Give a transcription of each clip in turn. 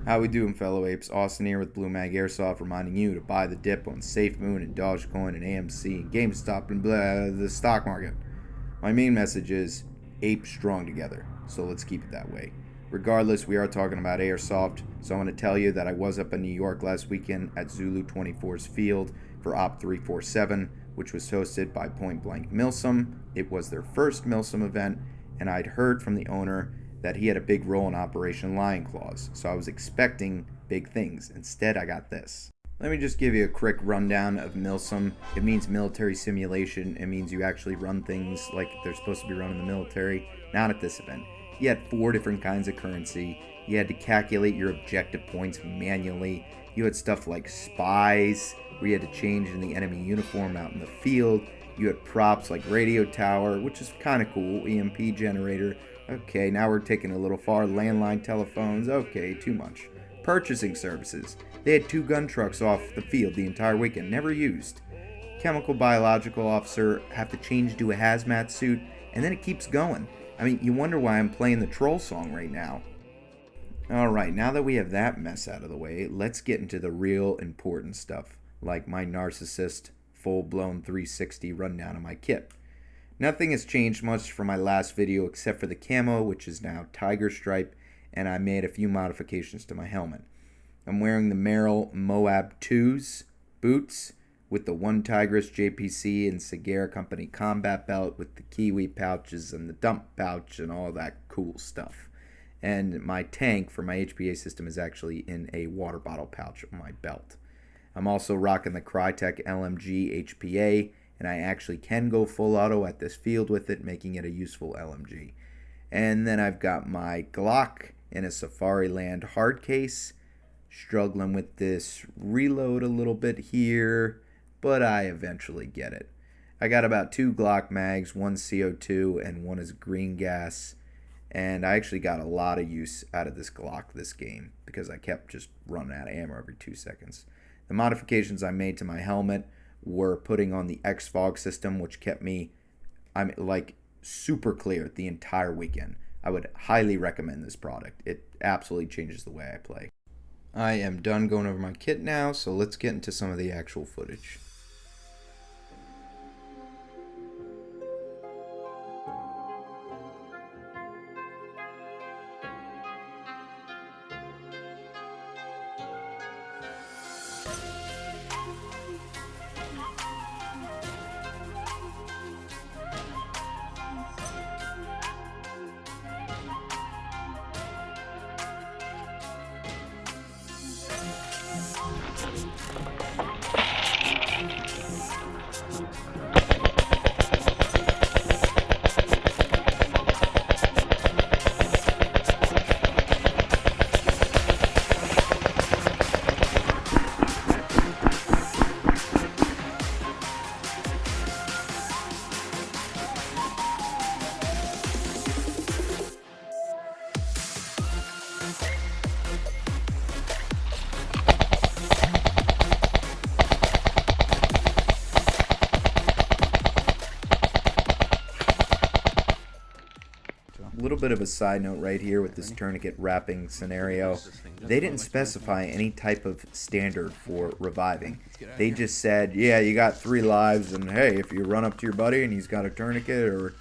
How we doing, fellow apes? Austin here with Blue Mag Airsoft, reminding you to buy the dip on SafeMoon and Dogecoin and AMC and GameStop and the stock market. My main message is ape strong together, so let's keep it that way. Regardless, we are talking about Airsoft, so I want to tell you that I was up in New York last weekend at ZULU 24's field for Op 347, which was hosted by Point Blank Milsim. It was their first Milsim event, and I'd heard from the owner that he had a big role in Operation Lion Claws, so I was expecting big things. Instead, I got this. Let me just give you a quick rundown of Milsim. It means military simulation. It means you actually run things like they're supposed to be run in the military. Not at this event. You had 4 different kinds of currency. You had to calculate your objective points manually. You had stuff like spies, where you had to change in the enemy uniform out in the field. You had props like radio tower, which is kind of cool, EMP generator. Okay, now we're taking a little far. Landline telephones. Okay, too much. Purchasing services. They had 2 gun trucks off the field the entire weekend, never used. Chemical biological officer, have to change to a hazmat suit, and then it keeps going. I mean, you wonder why I'm playing the troll song right now. Alright, now that we have that mess out of the way, let's get into the real important stuff, like my narcissist, full-blown 360 rundown of my kit. Nothing has changed much from my last video except for the camo, which is now tiger stripe, and I made a few modifications to my helmet. I'm wearing the Merrill Moab 2s boots with the One Tigress JPC and Segura Company combat belt with the kiwi pouches and the dump pouch and all that cool stuff. And my tank for my HPA system is actually in a water bottle pouch on my belt. I'm also rocking the Crytek LMG HPA, and I actually can go full auto at this field with it, making it a useful LMG. And then I've got my Glock in a Safariland hard case, struggling with this reload a little bit here, but I eventually get it. I got about 2 Glock mags, 1 CO2 and 1 is green gas, and I actually got a lot of use out of this Glock this game because I kept just running out of ammo every 2 seconds. The modifications I made to my helmet were putting on the X-Fog system, which kept me, super clear the entire weekend. I would highly recommend this product. It absolutely changes the way I play. I am done going over my kit now, so let's get into some of the actual footage. A little bit of a side note right here with this tourniquet wrapping scenario. They didn't specify any type of standard for reviving. They just said, yeah, you got 3 lives, and hey, if you run up to your buddy and he's got a tourniquet or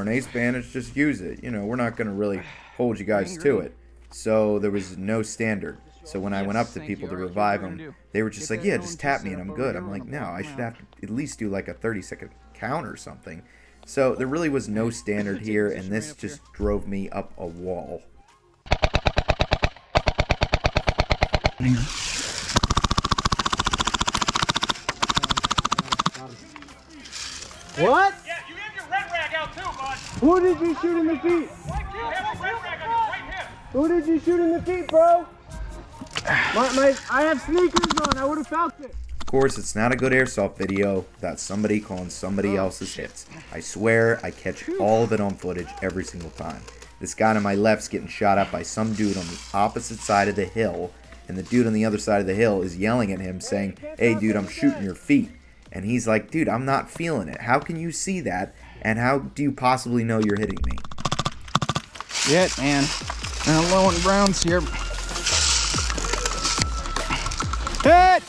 an ace bandage, just use it. You know, we're not going to really hold you guys to it. So there was no standard. So when I went up to people to revive them, they were just like, yeah, just tap me and I'm good. I'm like, no, I should have to at least do like a 30-second count or something. So there really was no standard here, and this just drove me up a wall. What? Yeah, you have your red rag out too, bud. Who did you shoot in the feet? Like you have a red rag on your right hip. Who did you shoot in the feet, bro? I have sneakers on. I would have felt it. Of course, it's not a good airsoft video. That's somebody calling somebody else's hits. I swear I catch all of it on footage every single time. This guy to my left's getting shot at by some dude on the opposite side of the hill, and the dude on the other side of the hill is yelling at him saying, hey dude, I'm shooting your feet. And he's like, dude, I'm not feeling it. How can you see that? And how do you possibly know you're hitting me? Shit, man. Low on Browns here. Hit!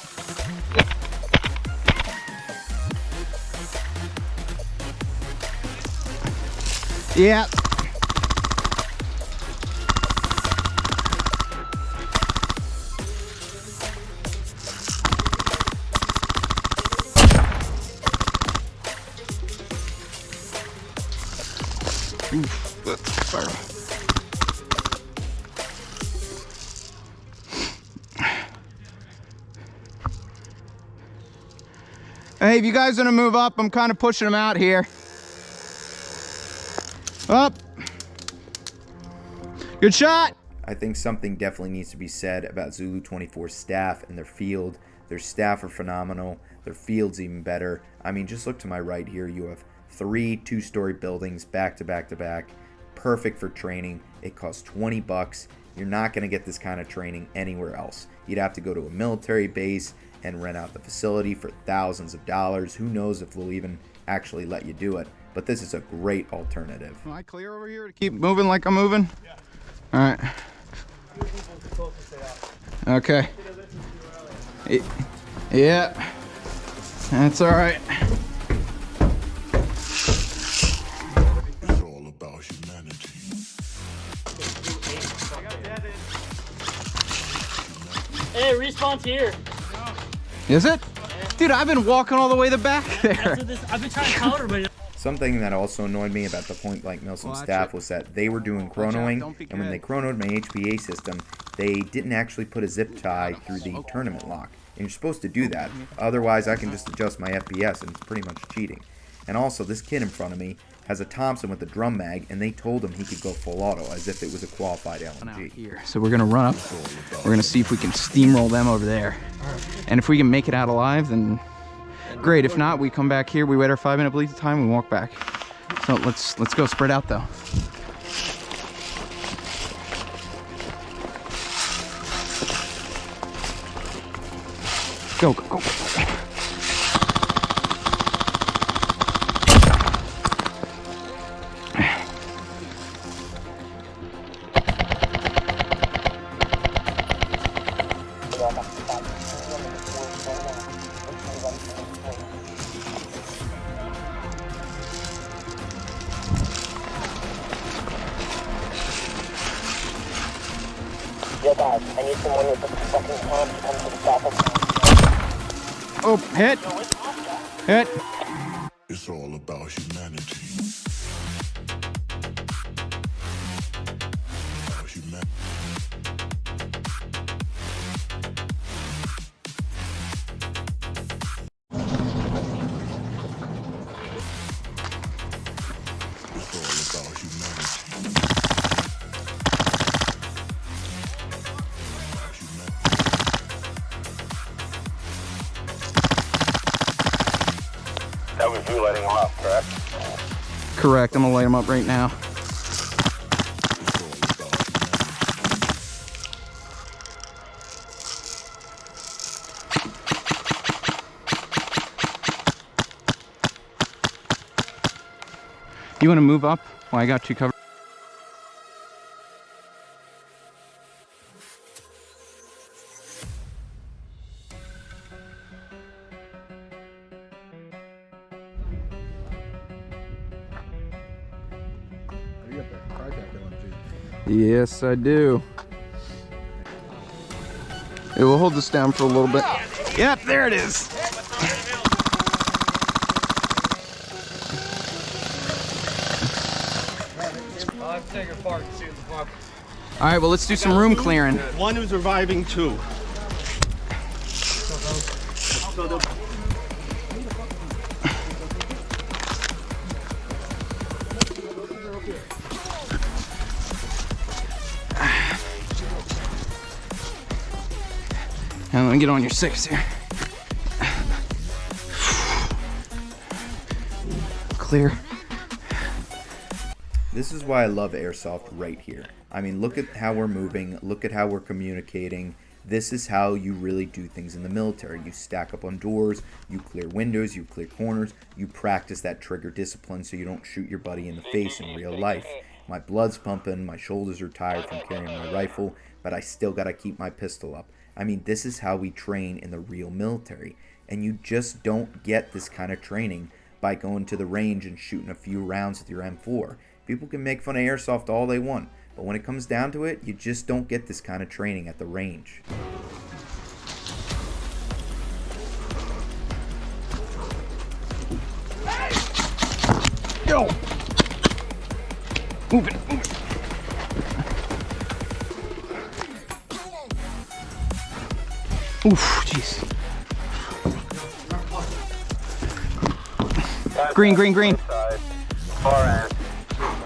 Yeah. Oof, that's fire. Hey, if you guys want to move up, I'm kind of pushing them out here. Up. Good shot. I think something definitely needs to be said about Zulu 24's staff and their field. Their staff are phenomenal. Their field's even better. I mean, just look to my right here. You have 3 two-story buildings back to back to back. Perfect for training. It costs 20 bucks. You're not going to get this kind of training anywhere else. You'd have to go to a military base and rent out the facility for thousands of dollars. Who knows if they'll even actually let you do it. But this is a great alternative. Am I clear over here to keep moving like I'm moving? Yeah. All right. Okay. Yeah. That's all right. It's all about humanity. Hey, respawn's here. Is it? Dude, I've been walking all the way to the back there. That's what this, I've been trying to counter, but Something that also annoyed me about the Point Blank Milsim staff was that they were doing chronoing, and when they chronoed my HPA system, they didn't actually put a zip tie through the tournament lock. And you're supposed to do that, otherwise I can just adjust my FPS and it's pretty much cheating. And also, this kid in front of me has a Thompson with a drum mag, and they told him he could go full auto as if it was a qualified LMG. Here. So we're gonna run up, we're gonna see if we can steamroll them over there. And if we can make it out alive, then great. If not, we come back here, we wait our 5-minute bleed time, we walk back. So let's go spread out though. Go, go, go, go. Yo guys, I need someone with the fucking time to come to the stop of Oh, hit. Hit. It's all about humanity. About humanity. It's all about humanity. That was you letting him up, correct? Correct, I'm gonna light them up right now. You wanna move up? Well, I got you covered. Yes, I do. It will hold this down for a little bit. Yep, there it is. All right, well, let's do some room clearing. One who's reviving 2. And let me get on your 6 here. Clear. This is why I love Airsoft right here. I mean, look at how we're moving, look at how we're communicating. This is how you really do things in the military. You stack up on doors, you clear windows, you clear corners, you practice that trigger discipline so you don't shoot your buddy in the face in real life. My blood's pumping, my shoulders are tired from carrying my rifle, but I still gotta keep my pistol up. I mean, this is how we train in the real military, and you just don't get this kind of training by going to the range and shooting a few rounds with your M4. People can make fun of airsoft all they want, but when it comes down to it, you just don't get this kind of training at the range. Go! Move it, move it. Oof, jeez. Green, green, green. Far end.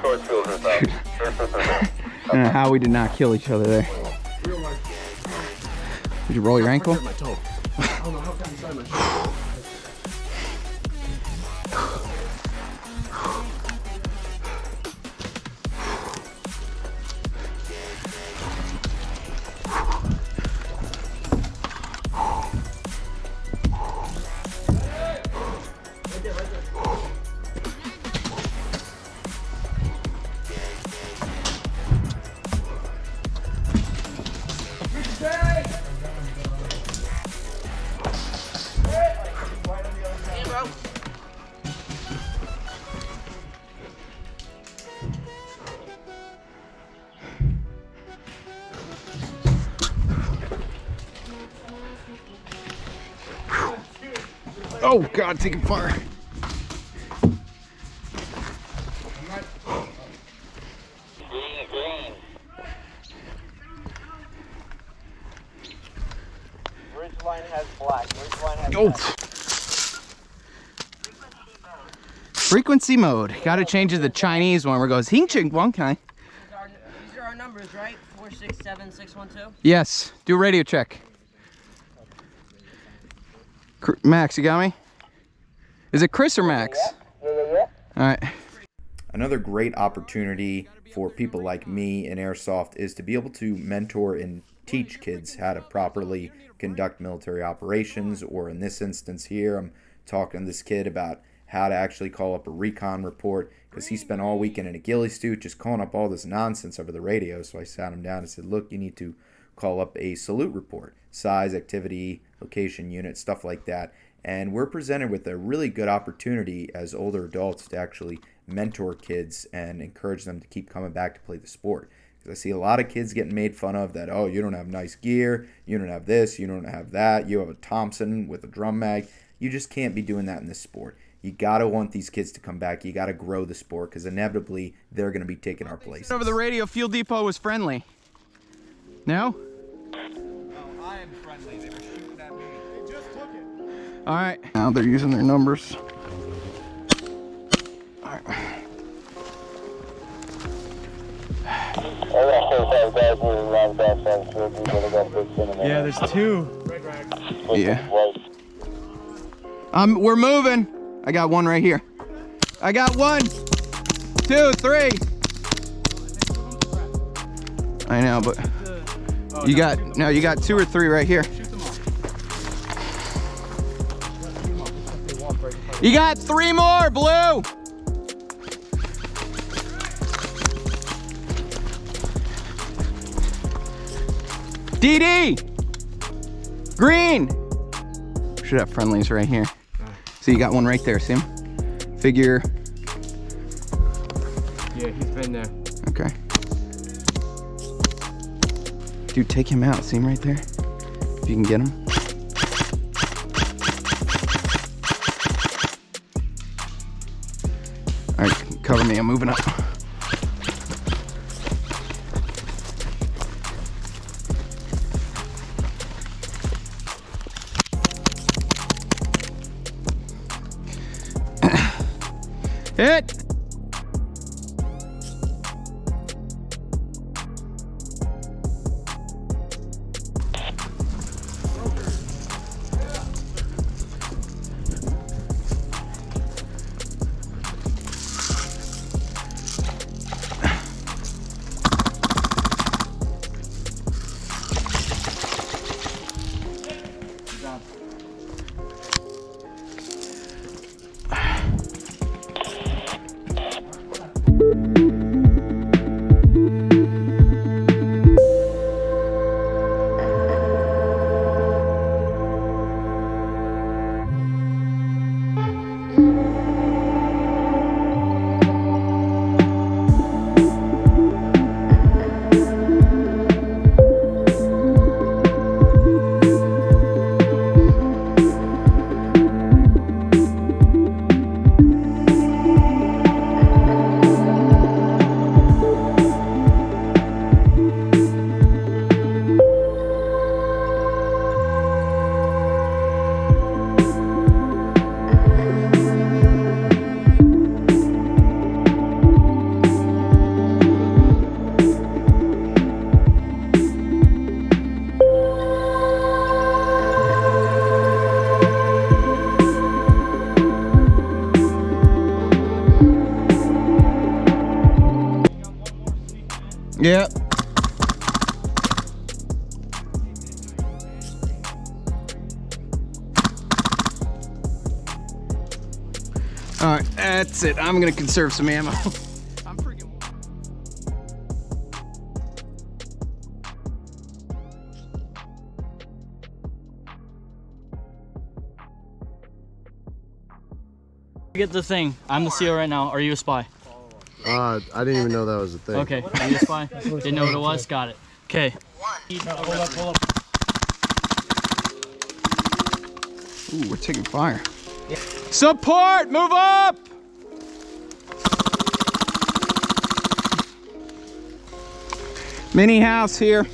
Towards Children's House. I don't know how we did not kill each other there. Did you roll your ankle? Oh God, taking fire. Ridgeline has black. Ridgeline has Oh. black. Frequency mode. Gotta change to the Chinese one where it goes, Hing Ching Wong Kai. These are our numbers, right? 467612. Yes, do a radio check. Max, you got me? Is it Chris or Max? Yeah. All right. Another great opportunity for people like me in Airsoft is to be able to mentor and teach kids how to properly conduct military operations, or in this instance here, I'm talking to this kid about how to actually call up a recon report, because he spent all weekend in a ghillie suit just calling up all this nonsense over the radio. So I sat him down and said, look, you need to call up a salute report, size, activity, location, unit, stuff like that. And we're presented with a really good opportunity as older adults to actually mentor kids and encourage them to keep coming back to play the sport. Because I see a lot of kids getting made fun of that, oh, you don't have nice gear, you don't have this, you don't have that, you have a Thompson with a drum mag. You just can't be doing that in this sport. You got to want these kids to come back. You got to grow the sport, because inevitably they're going to be taking our place. Over the radio, Field Depot was friendly. No? I am friendly. They were shooting at me. They just took it. All right. Now they're using their numbers. All right. Yeah, there's two. Yeah. We're moving. I got one right here. I got 1, 2, 3. I know, but you got 2 or 3 right here. You got 3 more, blue. DD. Green. Should have friendlies right here. So you got one right there, see him? Figure. Yeah, he's been there. Okay. Dude, take him out. See him right there? If you can get him. All right, cover me. I'm moving up. Hit! Yep. All right, that's it. I'm gonna conserve some ammo. I'm freaking. Get the thing. I'm the CO right now. Are you a spy? I didn't even know that was a thing. Okay. Are you a spy? Didn't know what it was? Got it. Okay. Pull up. Ooh, we're taking fire. Yeah. Support! Move up! Mini house here.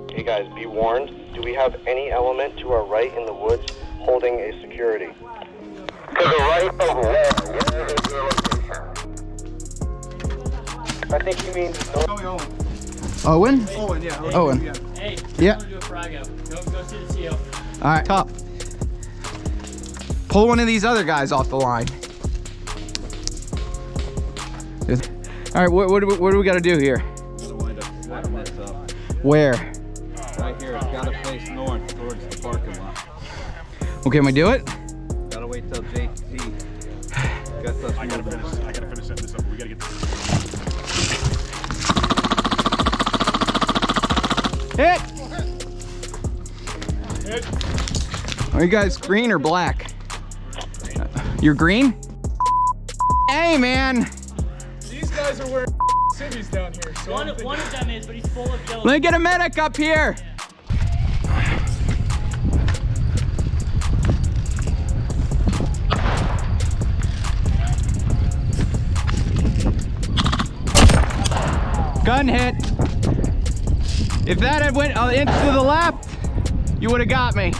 Hey guys, be warned. Do we have any element to our right in the woods holding a security? To the right of where? Where is your location? I think you mean... Owen? Owen, yeah. Owen. Hey, Yeah. I'm gonna do a frago. Go see the CO. All right, top. Pull one of these other guys off the line. All right, what do we got to do here? Where? Right here, it's gotta face north towards the parking lot. Well, can we do it? Gotta wait till JT gets us moving. I gotta finish setting this up. We gotta get this. Hit! Are you guys green or black? You're green? Hey, man! These guys are wearing civvies down here. So One of them is, but he's full of yellow. Let me get a medic up here! Gun hit. If that had went an inch to the left, you would have got me.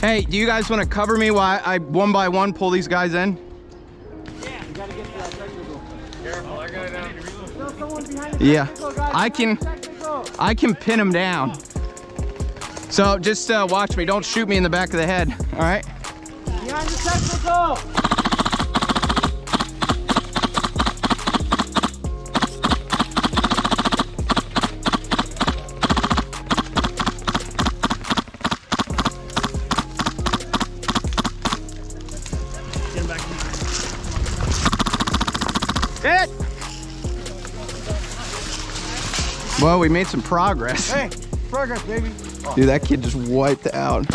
Hey, do you guys want to cover me while I one by one pull these guys in? Yeah. You gotta get to that technical. Careful, I got it down. There's someone behind the technical, guys. I can pin them down. So just watch me. Don't shoot me in the back of the head. All right. Behind the technical. Hit! Well, we made some progress. Hey, progress, baby. Dude, that kid just wiped out.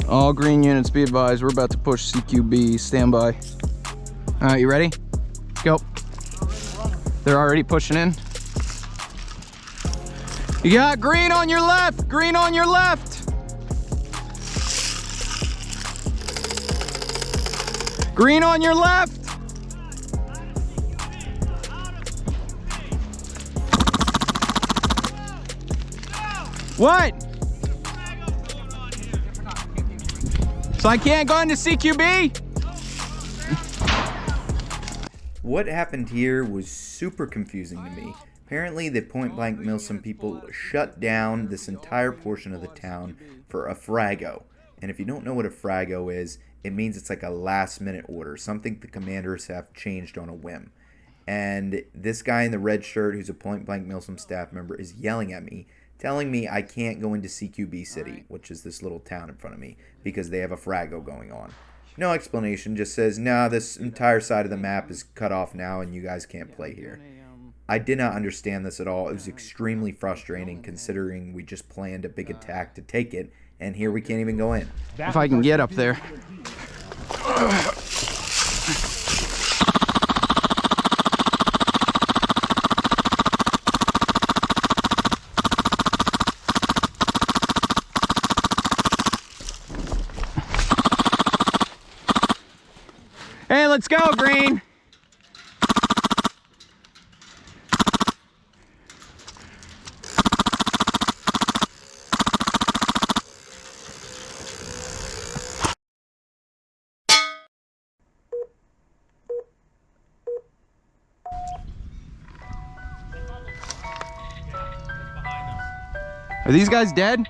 All green units, be advised, we're about to push CQB. Stand by. All right, you ready? Let's go. They're already pushing in. You got green on your left, green on your left. Green on your left. What? So I can't go into CQB? What happened here was super confusing to me. Apparently the Point Blank Milsim people shut down this entire portion of the town for a frago. And if you don't know what a frago is, it means it's like a last minute order, something the commanders have changed on a whim. And this guy in the red shirt, who's a Point Blank Milsim staff member, is yelling at me, telling me I can't go into CQB City, which is this little town in front of me, because they have a frago going on. No explanation, just says, nah, this entire side of the map is cut off now and you guys can't play here. I did not understand this at all. It was extremely frustrating considering we just planned a big attack to take it, and here we can't even go in. If I can get up there. Hey, let's go, green. Are these guys dead?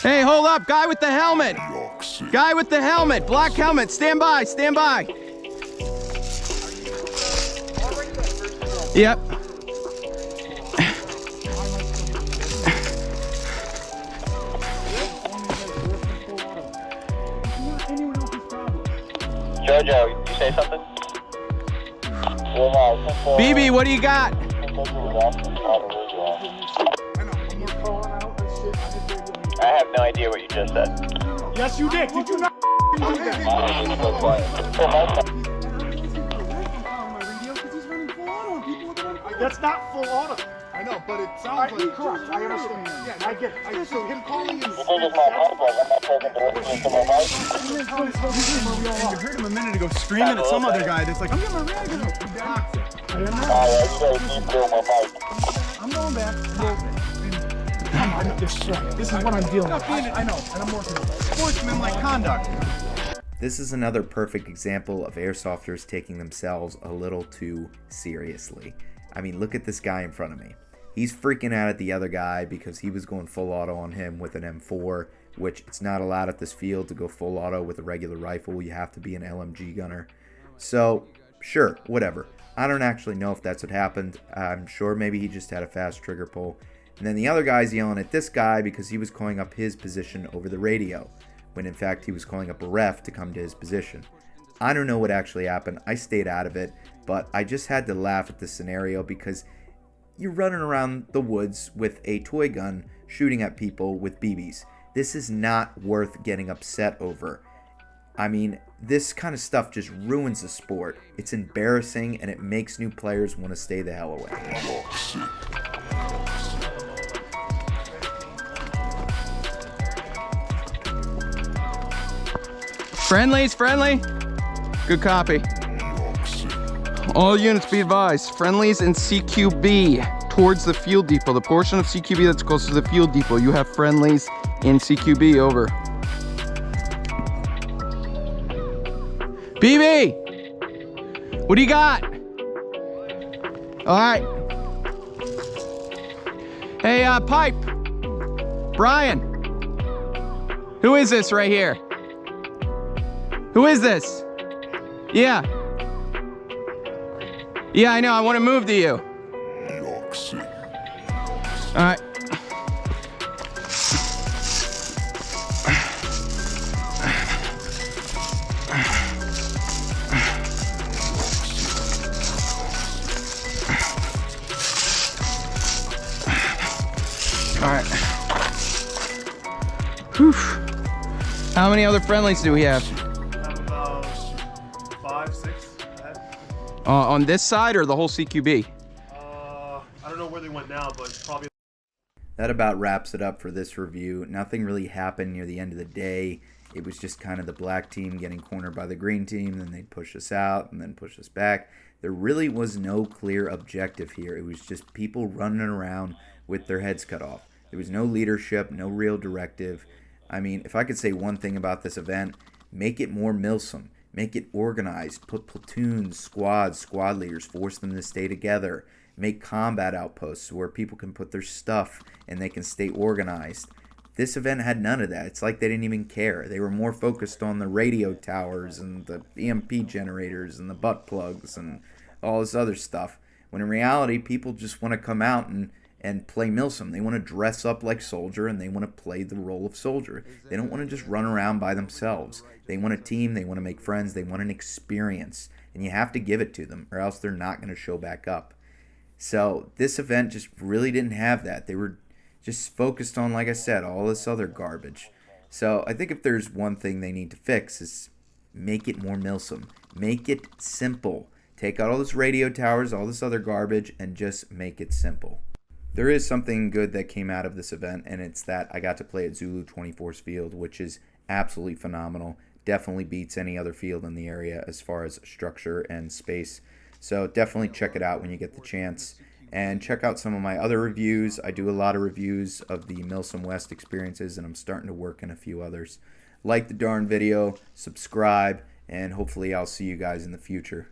Hey, hold up, guy with the helmet. Guy with the helmet, black helmet, stand by, stand by. Yep. Jojo, you say something? BB, what do you got? I have no idea what you just said. Yes, you did. Did you not do that? That's not full auto. I know, but it sounds like correct. I understand. Yeah, I get it. So him calling is. You heard him a minute ago screaming at some other guy that's like, I'm getting my radio. I'm going back. This is what I'm dealing with. I know, and I'm working on it. Sportsmanlike conduct. This is another perfect example of airsofters taking themselves a little too seriously. I mean, look at this guy in front of me. He's freaking out at the other guy because he was going full auto on him with an M4, which it's not allowed at this field to go full auto with a regular rifle. You have to be an LMG gunner. So, sure, whatever. I don't actually know if that's what happened. I'm sure maybe he just had a fast trigger pull. And then the other guy's yelling at this guy because he was calling up his position over the radio, when in fact he was calling up a ref to come to his position. I don't know what actually happened. I stayed out of it, but I just had to laugh at this scenario because you're running around the woods with a toy gun shooting at people with BBs. This is not worth getting upset over. I mean, this kind of stuff just ruins the sport. It's embarrassing and it makes new players want to stay the hell away. Friendlies, friendly. Good copy. All units be advised, friendlies in CQB towards the fuel depot. The portion of CQB that's close to the fuel depot. You have friendlies in CQB, over. BB! What do you got? All right. Hey, Pipe. Brian. Who is this right here? Who is this? Yeah. Yeah, I know. I want to move to you. All right. All right. Whew. How many other friendlies do we have? About 5, 6. On this side or the whole CQB? I don't know where they went now, but probably. That about wraps it up for this review. Nothing really happened near the end of the day. It was just kind of the black team getting cornered by the green team, then they'd push us out and then push us back. There really was no clear objective here. It was just people running around with their heads cut off. There was no leadership, no real directive. I mean, if I could say one thing about this event, make it more Milsim. Make it organized. Put platoons, squads, squad leaders, force them to stay together. Make combat outposts where people can put their stuff and they can stay organized. This event had none of that. It's like they didn't even care. They were more focused on the radio towers and the EMP generators and the butt plugs and all this other stuff. When in reality, people just want to come out and play Milsim. They want to dress up like soldier and they want to play the role of soldier. They don't want to just run around by themselves. They want a team. They want to make friends. They want an experience. And you have to give it to them or else they're not going to show back up. So this event just really didn't have that. They were just focused on, like I said, all this other garbage. So I think if there's one thing they need to fix is make it more Milsim. Make it simple. Take out all this radio towers, all this other garbage, and just make it simple. There is something good that came out of this event, and it's that I got to play at ZULU 24's field, which is absolutely phenomenal. Definitely beats any other field in the area as far as structure and space. So definitely check it out when you get the chance. And check out some of my other reviews. I do a lot of reviews of the Milsim West experiences, and I'm starting to work in a few others. Like the darn video, subscribe, and hopefully I'll see you guys in the future.